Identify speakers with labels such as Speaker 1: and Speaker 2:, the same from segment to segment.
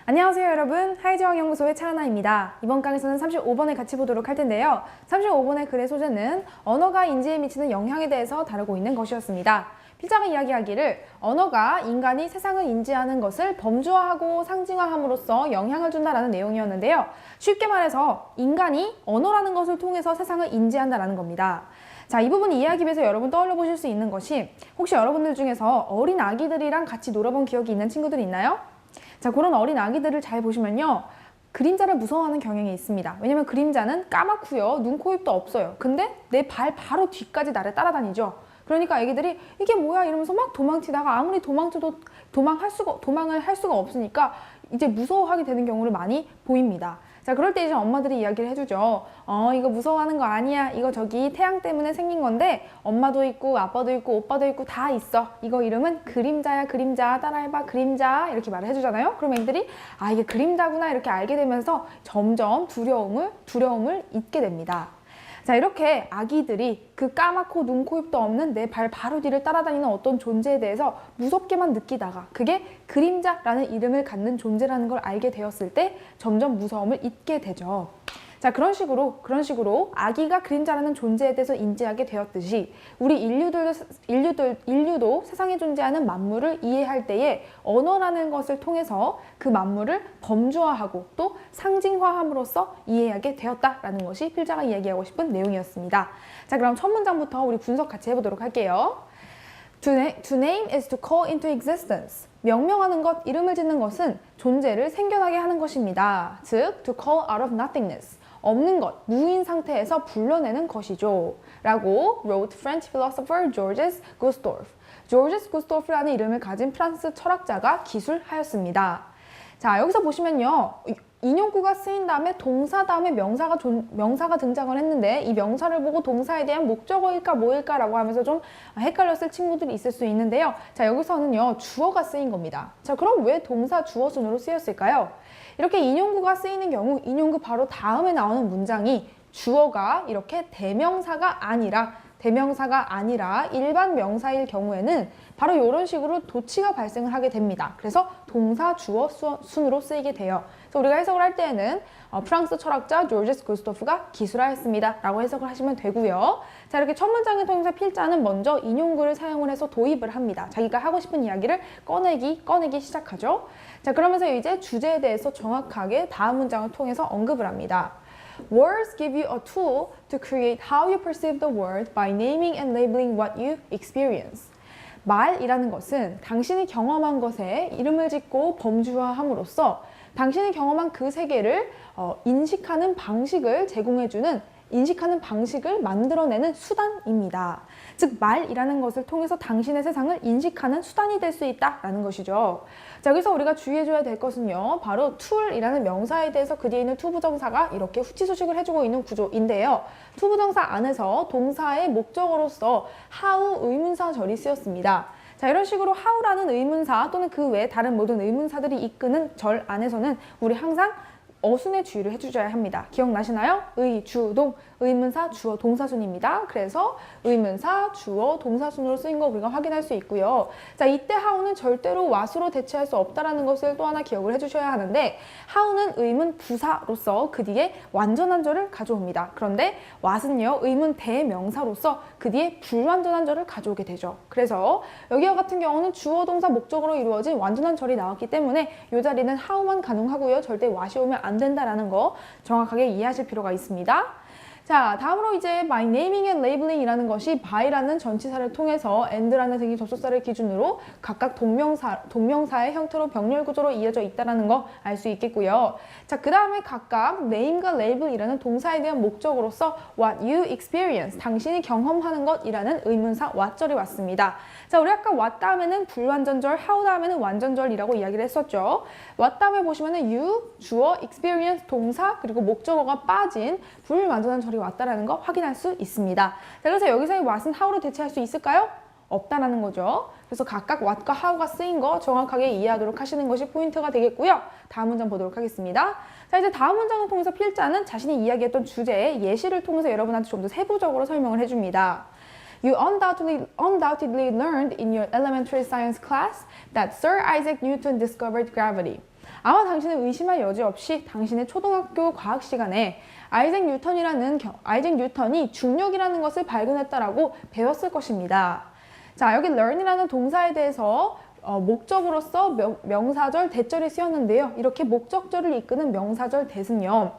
Speaker 1: 안녕하세요 여러분, 하이지왕연구소의 차하나입니다. 이번 강에서는 35번을 같이 보도록 할 텐데요. 35번의 글의 소재는 언어가 인지에 미치는 영향에 대해서 다루고 있는 것이었습니다. 필자가 이야기하기를 언어가 인간이 세상을 인지하는 것을 범주화하고 상징화함으로써 영향을 준다라는 내용이었는데요. 쉽게 말해서 인간이 언어라는 것을 통해서 세상을 인지한다라는 겁니다. 자, 이 부분 이해하기 위해서 여러분 떠올려 보실 수 있는 것이 혹시 여러분들 중에서 어린 아기들이랑 같이 놀아본 기억이 있는 친구들이 있나요? 자, 그런 어린 아기들을 잘 보시면요. 그림자를 무서워하는 경향이 있습니다. 왜냐면 그림자는 까맣고요. 눈, 코, 입도 없어요. 근데 내 발 바로 뒤까지 나를 따라다니죠. 그러니까 애기들이 이게 뭐야 이러면서 막 도망치다가 아무리 도망쳐도 도망을 할 수가 없으니까 이제 무서워하게 되는 경우를 많이 보입니다. 자, 그럴 때 이제 엄마들이 이야기를 해주죠. 이거 무서워하는 거 아니야. 이거 저기 태양 때문에 생긴 건데 엄마도 있고 아빠도 있고 오빠도 있고 다 있어. 이거 이름은 그림자야, 그림자. 따라해봐, 그림자. 이렇게 말을 해주잖아요. 그럼 애들이 아, 이게 그림자구나 이렇게 알게 되면서 점점 두려움을 잊게 됩니다. 자, 이렇게 아기들이 그 까맣고 눈, 코, 입도 없는 내 발 바로 뒤를 따라다니는 어떤 존재에 대해서 무섭게만 느끼다가 그게 그림자라는 이름을 갖는 존재라는 걸 알게 되었을 때 점점 무서움을 잊게 되죠. 자, 그런 식으로 아기가 그림자라는 존재에 대해서 인지하게 되었듯이 우리 인류도 세상에 존재하는 만물을 이해할 때에 언어라는 것을 통해서 그 만물을 범주화하고 또 상징화함으로써 이해하게 되었다라는 것이 필자가 이야기하고 싶은 내용이었습니다. 자, 그럼 첫 문장부터 우리 분석 같이 해보도록 할게요. To name is to call into existence. 명명하는 것, 이름을 짓는 것은 존재를 생겨나게 하는 것입니다. 즉, to call out of nothingness. 없는 것, 무인 상태에서 불러내는 것이죠. 라고 wrote French philosopher Georges Gustave. Georges Gustave라는 이름을 가진 프랑스 철학자가 기술하였습니다. 자, 여기서 보시면요. 인용구가 쓰인 다음에 동사 다음에 명사가 등장을 했는데 이 명사를 보고 동사에 대한 목적어일까 뭐일까라고 하면서 좀 헷갈렸을 친구들이 있을 수 있는데요. 자, 여기서는요. 주어가 쓰인 겁니다. 자, 그럼 왜 동사 주어 순으로 쓰였을까요? 이렇게 인용구가 쓰이는 경우 인용구 바로 다음에 나오는 문장이 주어가 이렇게 대명사가 아니라 일반 명사일 경우에는 바로 이런 식으로 도치가 발생을 하게 됩니다. 그래서 동사 주어 순으로 쓰이게 돼요. 그래서 우리가 해석을 할 때에는 프랑스 철학자 조르제스 구스토프가 기술하였습니다 라고 해석을 하시면 되고요. 자, 이렇게 첫 문장을 통해서 필자는 먼저 인용구를 사용을 해서 도입을 합니다. 자기가 하고 싶은 이야기를 꺼내기 시작하죠. 자, 그러면서 이제 주제에 대해서 정확하게 다음 문장을 통해서 언급을 합니다. Words give you a tool to create how you perceive the world by naming and labeling what you experience. 말이라는 것은 당신이 경험한 것에 이름을 짓고 범주화함으로써 당신이 경험한 그 세계를 인식하는 방식을 만들어내는 수단입니다. 즉, 말이라는 것을 통해서 당신의 세상을 인식하는 수단이 될 수 있다라는 것이죠. 자, 여기서 우리가 주의해줘야 될 것은요. 바로 tool이라는 명사에 대해서 그 뒤에 있는 투부정사가 이렇게 후치수식을 해주고 있는 구조인데요. 투부정사 안에서 동사의 목적어로서 how 의문사절이 쓰였습니다. 자, 이런 식으로 how라는 의문사 또는 그 외 다른 모든 의문사들이 이끄는 절 안에서는 우리 항상 어순에 주의를 해주셔야 합니다. 기억나시나요? 의, 주, 동, 의문사, 주어, 동사순입니다. 그래서 의문사, 주어, 동사순으로 쓰인 거 우리가 확인할 수 있고요. 자, 이때 how는 절대로 what으로 대체할 수 없다는 것을 또 하나 기억을 해주셔야 하는데 how는 의문 부사로서 그 뒤에 완전한 절을 가져옵니다. 그런데 what은요, 의문 대명사로서 그 뒤에 불완전한 절을 가져오게 되죠. 그래서 여기와 같은 경우는 주어, 동사, 목적으로 이루어진 완전한 절이 나왔기 때문에 이 자리는 how만 가능하고요. 절대 what이 오면 안 된다라는 거 정확하게 이해하실 필요가 있습니다. 자, 다음으로 이제 by naming and labeling 이라는 것이 by라는 전치사를 통해서 and라는 등의 접속사를 기준으로 각각 동명사의 형태로 병렬 구조로 이어져 있다는 거 알 수 있겠고요. 자, 그 다음에 각각 name과 label이라는 동사에 대한 목적으로서 what you experience, 당신이 경험하는 것이라는 의문사 what절이 왔습니다. 자, 우리 아까 what 다음에는 불완전절, how 다음에는 완전절이라고 이야기를 했었죠. what 다음에 보시면은 you, 주어, experience, 동사, 그리고 목적어가 빠진 불완전한 절이 왔다라는 거 확인할 수 있습니다. 자, 그래서 여기서의 what은 how로 대체할 수 있을까요? 없다라는 거죠. 그래서 각각 what과 how가 쓰인 거 정확하게 이해하도록 하시는 것이 포인트가 되겠고요. 다음 문장 보도록 하겠습니다. 자, 이제 다음 문장을 통해서 필자는 자신이 이야기했던 주제의 예시를 통해서 여러분한테 좀 더 세부적으로 설명을 해줍니다. You undoubtedly learned in your elementary science class that Sir Isaac Newton discovered gravity. 아마 당신은 의심할 여지 없이 당신의 초등학교 과학 시간에 아이작 뉴턴이 중력이라는 것을 발견했다라고 배웠을 것입니다. 자, 여기 learn이라는 동사에 대해서 목적으로서 명사절, 대절이 쓰였는데요. 이렇게 목적절을 이끄는 명사절 대는요.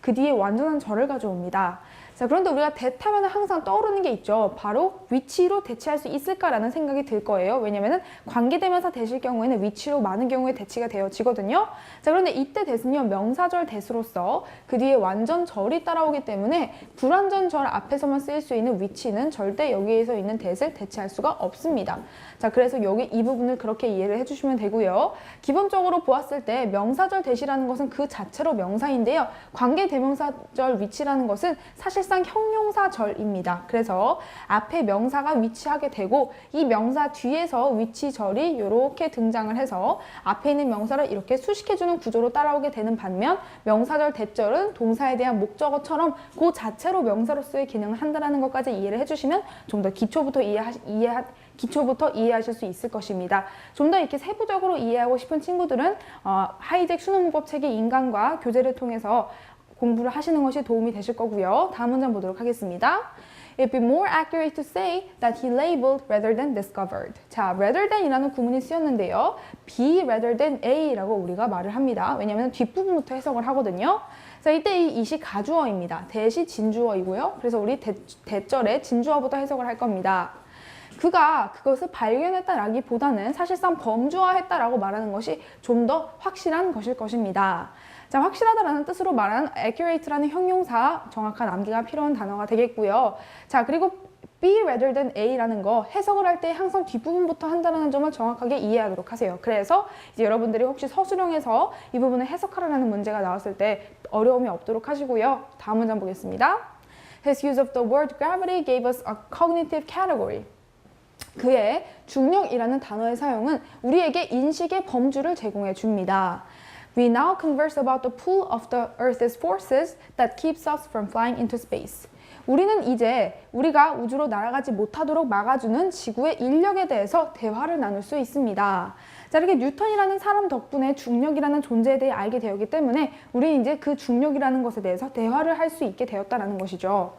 Speaker 1: 그 뒤에 완전한 절을 가져옵니다. 자, 그런데 우리가 that 하면 항상 떠오르는 게 있죠. 바로 위치로 대치할 수 있을까라는 생각이 들 거예요. 왜냐면은 관계대명사 대실 경우에는 위치로 많은 경우에 대치가 되어지거든요. 자, 그런데 이때 that은요, 명사절 that으로서 그 뒤에 완전 절이 따라오기 때문에 불완전 절 앞에서만 쓰일 수 있는 위치는 절대 여기에서 있는 that을 대체할 수가 없습니다. 자, 그래서 여기 이 부분을 그렇게 이해를 해주시면 되고요. 기본적으로 보았을 때 명사절 that이라는 것은 그 자체로 명사인데요. 관계대명사절 위치라는 것은 사실상 형용사절입니다. 그래서 앞에 명사가 위치하게 되고 이 명사 뒤에서 위치절이 이렇게 등장을 해서 앞에 있는 명사를 이렇게 수식해주는 구조로 따라오게 되는 반면 명사절 대절은 동사에 대한 목적어처럼 그 자체로 명사로서의 기능을 한다는 것까지 이해를 해주시면 좀 더 기초부터 이해하실 수 있을 것입니다. 좀 더 이렇게 세부적으로 이해하고 싶은 친구들은 하이잭 수능문법 책의 인간과 교재를 통해서 공부를 하시는 것이 도움이 되실 거고요. 다음 문장 보도록 하겠습니다. It'd be more accurate to say that he labeled rather than discovered. 자, rather than 이라는 구문이 쓰였는데요. be rather than a라고 우리가 말을 합니다. 왜냐하면 뒷부분부터 해석을 하거든요. 자, 이때 이 it이 가주어입니다. that이 진주어이고요. 그래서 우리 대절의 진주어부터 해석을 할 겁니다. 그가 그것을 발견했다라기보다는 사실상 범주화했다라고 말하는 것이 좀 더 확실한 것일 것입니다. 자, 확실하다라는 뜻으로 말하는 accurate라는 형용사 정확한 암기가 필요한 단어가 되겠고요. 자, 그리고 be rather than a라는 거 해석을 할 때 항상 뒷부분부터 한다는 점을 정확하게 이해하도록 하세요. 그래서 이제 여러분들이 혹시 서술형에서 이 부분을 해석하라는 문제가 나왔을 때 어려움이 없도록 하시고요. 다음 문장 보겠습니다. His use of the word gravity gave us a cognitive category. 그의 중력이라는 단어의 사용은 우리에게 인식의 범주를 제공해 줍니다. We now converse about the pull of the Earth's forces that keeps us from flying into space. 우리는 이제 우리가 우주로 날아가지 못하도록 막아주는 지구의 인력에 대해서 대화를 나눌 수 있습니다. 자, 이렇게 뉴턴이라는 사람 덕분에 중력이라는 존재에 대해 알게 되었기 때문에 우리는 이제 그 중력이라는 것에 대해서 대화를 할 수 있게 되었다는 것이죠.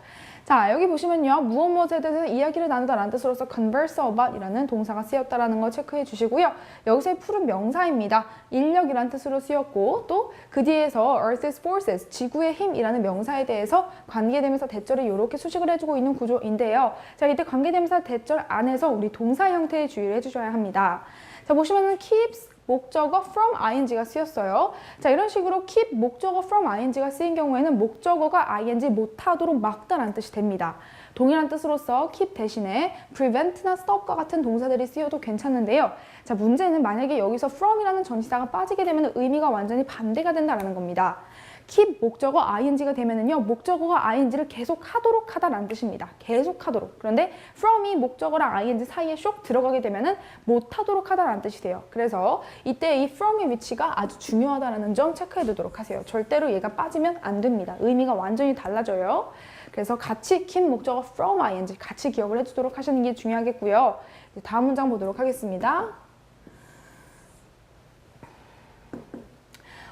Speaker 1: 자, 여기 보시면요. 무엇에 대해서 이야기를 나누다라는 뜻으로서 converse about 이라는 동사가 쓰였다라는 걸 체크해 주시고요. 여기서의 풀은 명사입니다. 인력이라는 뜻으로 쓰였고 또 그 뒤에서 Earth's forces, 지구의 힘이라는 명사에 대해서 관계대명사 대절을 이렇게 수식을 해주고 있는 구조인데요. 자, 이때 관계대명사 대절 안에서 우리 동사 형태에 주의를 해주셔야 합니다. 자, 보시면은 keeps 목적어 from ing가 쓰였어요. 자, 이런 식으로 keep 목적어 from ing가 쓰인 경우에는 목적어가 ing 못하도록 막다라는 뜻이 됩니다. 동일한 뜻으로서 keep 대신에 prevent나 stop과 같은 동사들이 쓰여도 괜찮은데요. 자, 문제는 만약에 여기서 from이라는 전치사가 빠지게 되면 의미가 완전히 반대가 된다는 겁니다. keep 목적어 ing가 되면은요, 목적어가 ing를 계속 하도록 하다라는 뜻입니다. 계속 하도록. 그런데 from이 목적어랑 ing 사이에 쇽 들어가게 되면은 못 하도록 하다라는 뜻이 돼요. 그래서 이때 이 from의 위치가 아주 중요하다라는 점 체크해 두도록 하세요. 절대로 얘가 빠지면 안 됩니다. 의미가 완전히 달라져요. 그래서 같이 keep 목적어 from ing 같이 기억을 해주도록 하시는 게 중요하겠고요. 다음 문장 보도록 하겠습니다.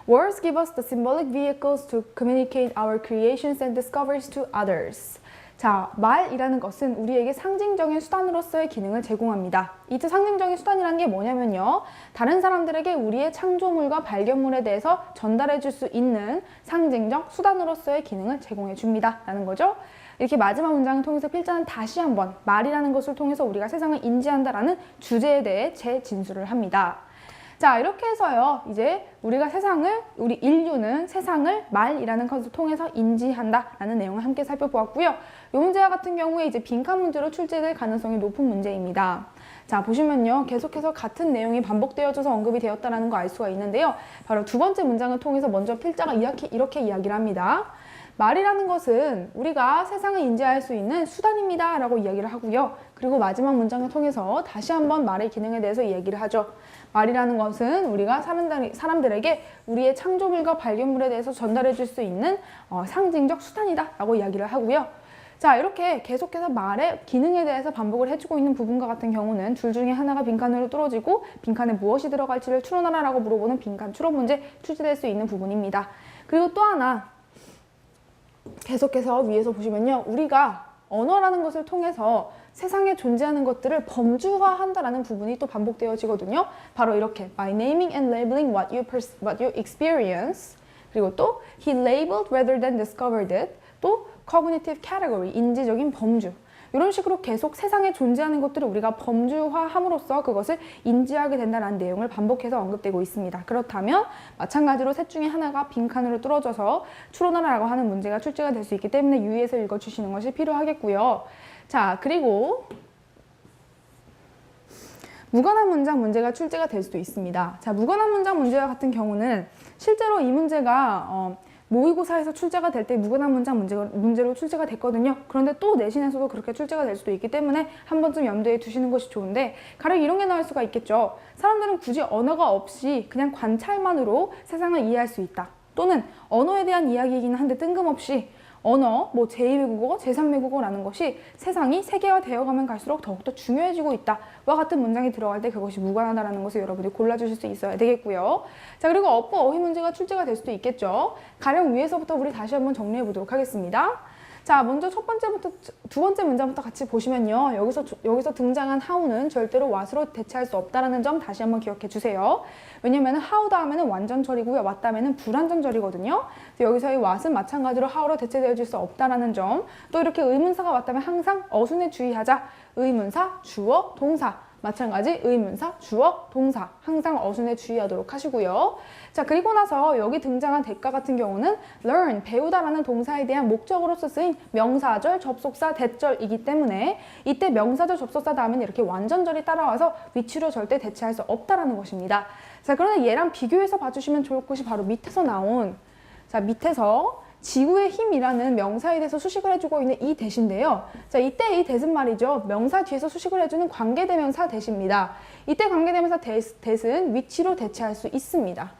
Speaker 1: Words give us the symbolic vehicles to communicate our creations and discoveries to others. 자, 말이라는 것은 우리에게 상징적인 수단으로서의 기능을 제공합니다. 이때 상징적인 수단이라는 게 뭐냐면요. 다른 사람들에게 우리의 창조물과 발견물에 대해서 전달해 줄 수 있는 상징적 수단으로서의 기능을 제공해 줍니다. 라는 거죠. 이렇게 마지막 문장을 통해서 필자는 다시 한번 말이라는 것을 통해서 우리가 세상을 인지한다라는 주제에 대해 재진술을 합니다. 자, 이렇게 해서요, 이제 우리 인류는 세상을 말이라는 것을 통해서 인지한다라는 내용을 함께 살펴보았고요. 이 문제와 같은 경우에 이제 빈칸 문제로 출제될 가능성이 높은 문제입니다. 자, 보시면요, 계속해서 같은 내용이 반복되어져서 언급이 되었다는 거 알 수가 있는데요. 바로 두 번째 문장을 통해서 먼저 필자가 이렇게 이야기를 합니다. 말이라는 것은 우리가 세상을 인지할 수 있는 수단입니다 라고 이야기를 하고요. 그리고 마지막 문장을 통해서 다시 한번 말의 기능에 대해서 이야기를 하죠. 말이라는 것은 우리가 사람들에게 우리의 창조물과 발견물에 대해서 전달해 줄 수 있는 상징적 수단이다 라고 이야기를 하고요. 자, 이렇게 계속해서 말의 기능에 대해서 반복을 해주고 있는 부분과 같은 경우는 줄 중에 하나가 빈칸으로 뚫어지고 빈칸에 무엇이 들어갈지를 추론하라라고 물어보는 빈칸 추론 문제 출제될 수 있는 부분입니다. 그리고 또 하나 계속해서 위에서 보시면요. 우리가 언어라는 것을 통해서 세상에 존재하는 것들을 범주화한다라는 부분이 또 반복되어지거든요. 바로 이렇게 by naming and labeling what you experience, 그리고 또 he labeled rather than discovered it, 또 cognitive category, 인지적인 범주. 이런 식으로 계속 세상에 존재하는 것들을 우리가 범주화함으로써 그것을 인지하게 된다는 내용을 반복해서 언급되고 있습니다. 그렇다면 마찬가지로 셋 중에 하나가 빈칸으로 뚫어져서 추론하라고 하는 문제가 출제가 될 수 있기 때문에 유의해서 읽어주시는 것이 필요하겠고요. 자, 그리고 무관한 문장 문제가 출제가 될 수도 있습니다. 자, 무관한 문장 문제와 같은 경우는 실제로 이 문제가 모의고사에서 출제가 될 때 무관한 문장 문제로 출제가 됐거든요. 그런데 또 내신에서도 그렇게 출제가 될 수도 있기 때문에 한 번쯤 염두에 두시는 것이 좋은데, 가령 이런 게 나올 수가 있겠죠. 사람들은 굳이 언어가 없이 그냥 관찰만으로 세상을 이해할 수 있다. 또는 언어에 대한 이야기이긴 한데 뜬금없이 언어, 뭐 제2외국어, 제3외국어라는 것이 세상이 세계화되어 가면 갈수록 더욱더 중요해지고 있다. 와 같은 문장이 들어갈 때 그것이 무관하다는 것을 여러분이 골라주실 수 있어야 되겠고요. 자, 그리고 어법 어휘 문제가 출제가 될 수도 있겠죠. 가령 위에서부터 우리 다시 한번 정리해 보도록 하겠습니다. 자, 먼저 두 번째 문장부터 같이 보시면요. 여기서 등장한 how는 절대로 what으로 대체할 수 없다는 점 다시 한번 기억해 주세요. 왜냐면 how 다음에는 완전절이고요. what 다음에는 불완전절이거든요. 여기서의 what은 마찬가지로 how로 대체되어질 수 없다는 점. 또 이렇게 의문사가 왔다면 항상 어순에 주의하자. 의문사, 주어, 동사. 마찬가지 의문사, 주어, 동사 항상 어순에 주의하도록 하시고요. 자, 그리고 나서 여기 등장한 대가 같은 경우는 learn, 배우다라는 동사에 대한 목적어로서 쓰인 명사절, 접속사, 대절이기 때문에 이때 명사절, 접속사 다음에는 이렇게 완전절이 따라와서 위치로 절대 대체할 수 없다라는 것입니다. 자, 그러나 얘랑 비교해서 봐주시면 좋을 것이 바로 밑에서 나온, 자, 밑에서 지구의 힘이라는 명사에 대해서 수식을 해주고 있는 이 대신데요. 자, 이때 이 대신 말이죠. 명사 뒤에서 수식을 해주는 관계대명사 대시입니다. 이때 관계대명사 대신 위치로 대체할 수 있습니다.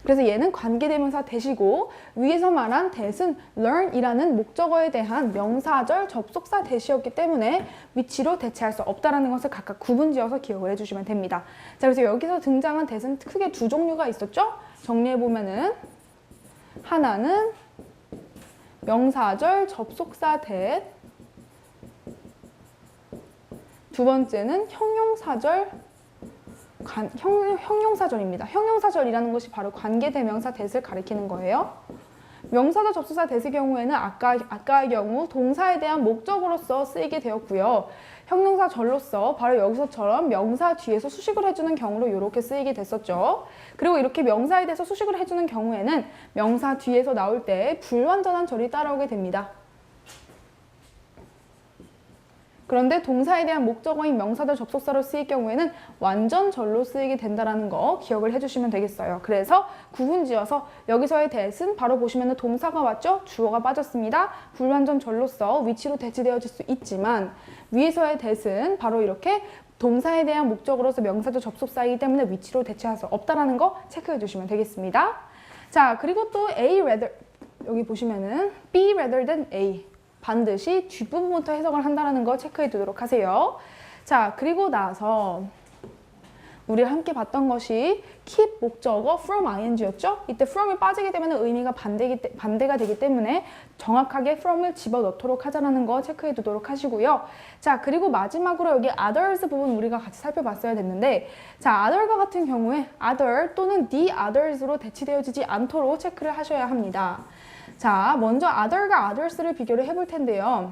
Speaker 1: 그래서 얘는 관계대명사 대시고 위에서 말한 대신 learn이라는 목적어에 대한 명사절 접속사 대시였기 때문에 위치로 대체할 수 없다는 것을 각각 구분지어서 기억을 해주시면 됩니다. 자, 그래서 여기서 등장한 대신 크게 두 종류가 있었죠? 정리해보면은 하나는 명사절 접속사 대, 두 번째는 형용사절입니다. 형용사절이라는 것이 바로 관계대명사 대를 가리키는 거예요. 명사절 접속사 대의 경우에는 아까의 경우 동사에 대한 목적으로서 쓰이게 되었고요. 형용사절로서 바로 여기서처럼 명사 뒤에서 수식을 해주는 경우로 이렇게 쓰이게 됐었죠. 그리고 이렇게 명사에 대해서 수식을 해주는 경우에는 명사 뒤에서 나올 때 불완전한 절이 따라오게 됩니다. 그런데 동사에 대한 목적어인 명사절 접속사로 쓰일 경우에는 완전절로 쓰이게 된다는 거 기억을 해주시면 되겠어요. 그래서 구분지어서 여기서의 대신 바로 보시면 동사가 왔죠? 주어가 빠졌습니다. 불완전절로서 위치로 대체되어질 수 있지만 위에서의 대신 바로 이렇게 동사에 대한 목적으로서 명사절 접속사이기 때문에 위치로 대체할 수 없다는 거 체크해 주시면 되겠습니다. 자, 그리고 또 여기 보시면은 B rather than A. 반드시 뒷부분부터 해석을 한다는 거 체크해 두도록 하세요. 자, 그리고 나서 우리 함께 봤던 것이 keep 목적어 from ing였죠? 이때 from이 빠지게 되면 의미가 반대가 되기 때문에 정확하게 from을 집어넣도록 하자는 거 체크해 두도록 하시고요. 자, 그리고 마지막으로 여기 others 부분 우리가 같이 살펴봤어야 됐는데, 자, other과 같은 경우에 other 또는 the others로 대치되어지지 않도록 체크를 하셔야 합니다. 자, 먼저 other과 others를 비교를 해볼 텐데요.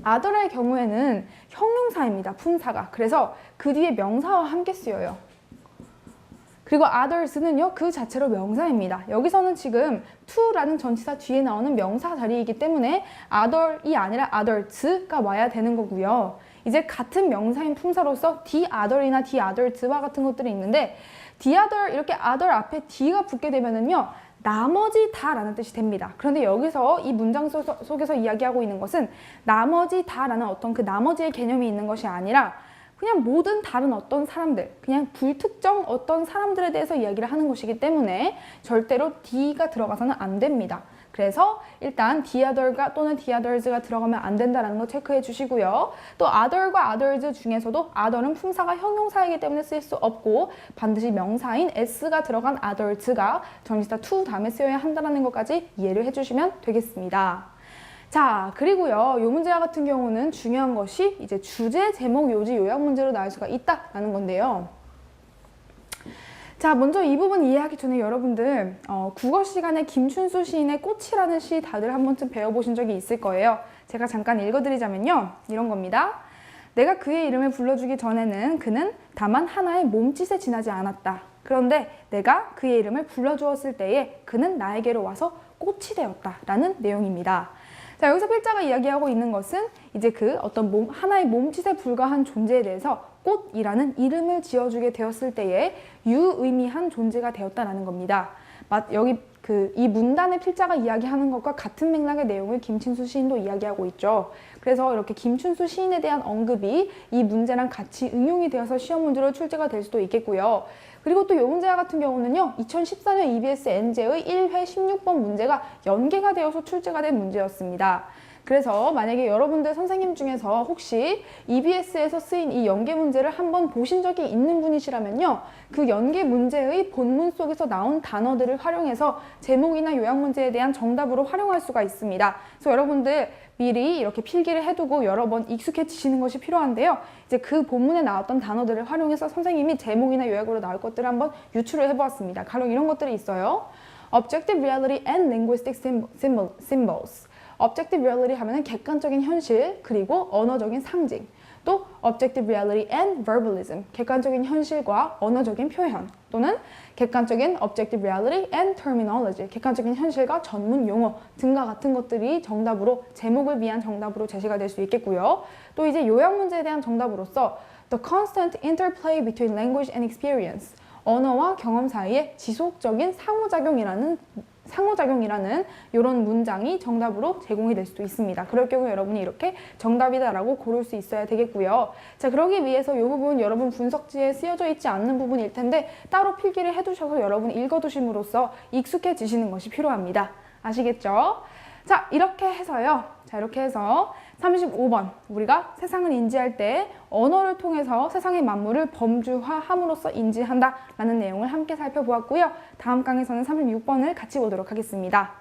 Speaker 1: other의 경우에는 형용사입니다. 품사가. 그래서 그 뒤에 명사와 함께 쓰여요. 그리고 others는요, 그 자체로 명사입니다. 여기서는 지금 to라는 전치사 뒤에 나오는 명사 자리이기 때문에 other이 아니라 others가 와야 되는 거고요. 이제 같은 명사인 품사로서 the other이나 the others와 같은 것들이 있는데, the other, 이렇게 other 앞에 the가 붙게 되면은요, 나머지 다라는 뜻이 됩니다. 그런데 여기서 이 문장 속에서 이야기하고 있는 것은 나머지 다라는 어떤 그 나머지의 개념이 있는 것이 아니라 그냥 모든 다른 어떤 사람들, 그냥 불특정 어떤 사람들에 대해서 이야기를 하는 것이기 때문에 절대로 D가 들어가서는 안 됩니다. 그래서 일단 the other가 또는 the others가 들어가면 안 된다는 거 체크해 주시고요. 또 other과 others 중에서도 other는 품사가 형용사이기 때문에 쓸 수 없고 반드시 명사인 s가 들어간 others가 전치사 to 다음에 쓰여야 한다는 것까지 이해를 해주시면 되겠습니다. 자, 그리고요, 이 문제와 같은 경우는 중요한 것이 이제 주제, 제목, 요지, 요약 문제로 나올 수가 있다라는 건데요. 자, 먼저 이 부분 이해하기 전에 여러분들 국어 시간에 김춘수 시인의 꽃이라는 시 다들 한 번쯤 배워보신 적이 있을 거예요. 제가 잠깐 읽어드리자면요, 이런 겁니다. 내가 그의 이름을 불러주기 전에는 그는 다만 하나의 몸짓에 지나지 않았다. 그런데 내가 그의 이름을 불러주었을 때에 그는 나에게로 와서 꽃이 되었다 라는 내용입니다. 자, 여기서 필자가 이야기하고 있는 것은 이제 그 어떤 하나의 몸짓에 불과한 존재에 대해서 꽃이라는 이름을 지어주게 되었을 때에 유의미한 존재가 되었다라는 겁니다. 여기 이 문단의 필자가 이야기하는 것과 같은 맥락의 내용을 김춘수 시인도 이야기하고 있죠. 그래서 이렇게 김춘수 시인에 대한 언급이 이 문제랑 같이 응용이 되어서 시험 문제로 출제가 될 수도 있겠고요. 그리고 또 이 문제와 같은 경우는요, 2014년 EBS N제의 1회 16번 문제가 연계가 되어서 출제가 된 문제였습니다. 그래서 만약에 여러분들 선생님 중에서 혹시 EBS에서 쓰인 이 연계 문제를 한번 보신 적이 있는 분이시라면요, 그 연계 문제의 본문 속에서 나온 단어들을 활용해서 제목이나 요약 문제에 대한 정답으로 활용할 수가 있습니다. 그래서 여러분들 미리 이렇게 필기를 해두고 여러 번 익숙해지시는 것이 필요한데요. 이제 그 본문에 나왔던 단어들을 활용해서 선생님이 제목이나 요약으로 나올 것들을 한번 유추를 해보았습니다. 가령 이런 것들이 있어요. Objective reality and linguistic symbols. Objective reality 하면은 객관적인 현실, 그리고 언어적인 상징. 또 Objective reality and verbalism. 객관적인 현실과 언어적인 표현. 또는 객관적인 Objective reality and terminology. 객관적인 현실과 전문 용어 등과 같은 것들이 정답으로, 제목을 위한 정답으로 제시가 될 수 있겠고요. 또 이제 요약 문제에 대한 정답으로서 The constant interplay between language and experience. 언어와 경험 사이에 지속적인 상호작용이라는 이런 문장이 정답으로 제공이 될 수도 있습니다. 그럴 경우 여러분이 이렇게 정답이다라고 고를 수 있어야 되겠고요. 자, 그러기 위해서 이 부분 여러분 분석지에 쓰여져 있지 않는 부분일 텐데 따로 필기를 해두셔서 여러분이 읽어두심으로써 익숙해지시는 것이 필요합니다. 아시겠죠? 자, 이렇게 해서요. 자, 이렇게 해서 35번, 우리가 세상을 인지할 때 언어를 통해서 세상의 만물을 범주화함으로써 인지한다 라는 내용을 함께 살펴보았고요. 다음 강에서는 36번을 같이 보도록 하겠습니다.